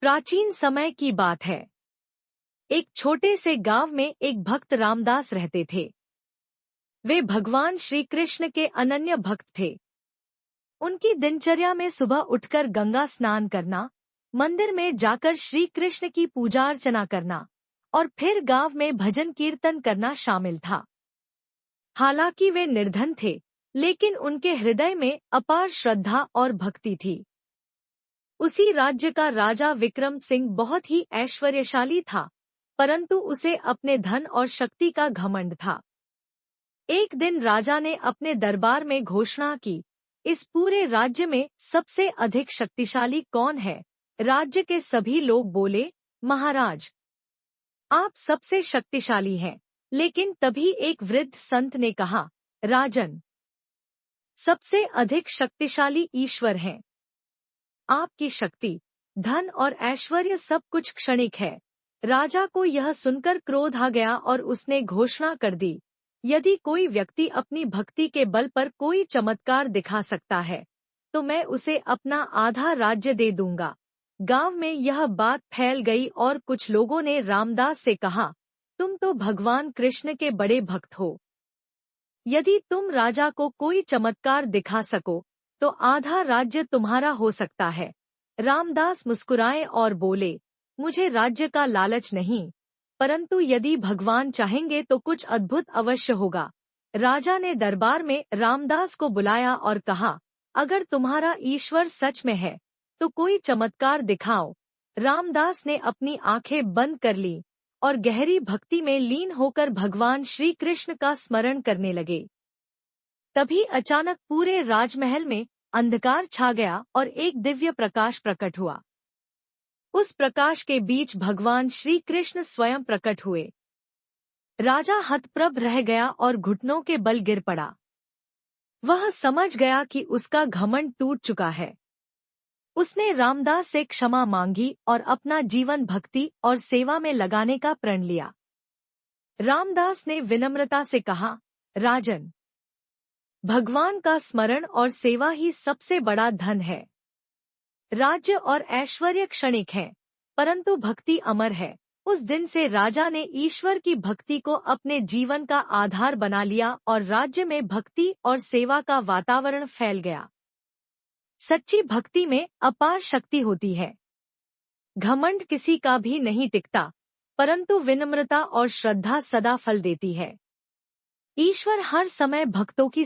प्राचीन समय की बात है। एक छोटे से गांव में एक भक्त रामदास रहते थे। वे भगवान श्री कृष्ण के अनन्य भक्त थे। उनकी दिनचर्या में सुबह उठकर गंगा स्नान करना, मंदिर में जाकर श्री कृष्ण की पूजा अर्चना करना और फिर गांव में भजन कीर्तन करना शामिल था। हालांकि वे निर्धन थे, लेकिन उनके हृदय में अपार श्रद्धा और भक्ति थी। उसी राज्य का राजा विक्रम सिंह बहुत ही ऐश्वर्यशाली था, परंतु उसे अपने धन और शक्ति का घमंड था। एक दिन राजा ने अपने दरबार में घोषणा की, इस पूरे राज्य में सबसे अधिक शक्तिशाली कौन है? राज्य के सभी लोग बोले, महाराज, आप सबसे शक्तिशाली हैं। लेकिन तभी एक वृद्ध संत ने कहा, राजन, सबसे अधिक शक्तिशाली ईश्वर हैं। आपकी शक्ति, धन और ऐश्वर्य सब कुछ क्षणिक है। राजा को यह सुनकर क्रोध आ गया और उसने घोषणा कर दी, यदि कोई व्यक्ति अपनी भक्ति के बल पर कोई चमत्कार दिखा सकता है, तो मैं उसे अपना आधा राज्य दे दूंगा। गांव में यह बात फैल गई और कुछ लोगों ने रामदास से कहा, तुम तो भगवान कृष्ण के बड़े भक्त हो। यदि तुम राजा को कोई चमत्कार दिखा सको, तो आधा राज्य तुम्हारा हो सकता है। रामदास मुस्कुराए और बोले, मुझे राज्य का लालच नहीं, परंतु यदि भगवान चाहेंगे तो कुछ अद्भुत अवश्य होगा। राजा ने दरबार में रामदास को बुलाया और कहा, अगर तुम्हारा ईश्वर सच में है, तो कोई चमत्कार दिखाओ। रामदास ने अपनी आंखें बंद कर ली और गहरी भक्ति में लीन होकर भगवान श्री कृष्ण का स्मरण करने लगे। तभी अचानक पूरे राजमहल में अंधकार छा गया और एक दिव्य प्रकाश प्रकट हुआ। उस प्रकाश के बीच भगवान श्री कृष्ण स्वयं प्रकट हुए। राजा हतप्रभ रह गया और घुटनों के बल गिर पड़ा। वह समझ गया कि उसका घमंड टूट चुका है। उसने रामदास से क्षमा मांगी और अपना जीवन भक्ति और सेवा में लगाने का प्रण लिया। रामदास ने विनम्रता से कहा, राजन, भगवान का स्मरण और सेवा ही सबसे बड़ा धन है। राज्य और ऐश्वर्य क्षणिक है, परंतु भक्ति अमर है। उस दिन से राजा ने ईश्वर की भक्ति को अपने जीवन का आधार बना लिया और राज्य में भक्ति और सेवा का वातावरण फैल गया। सच्ची भक्ति में अपार शक्ति होती है। घमंड किसी का भी नहीं टिकता, परंतु विनम्रता और श्रद्धा सदा फल देती है। ईश्वर हर समय भक्तों की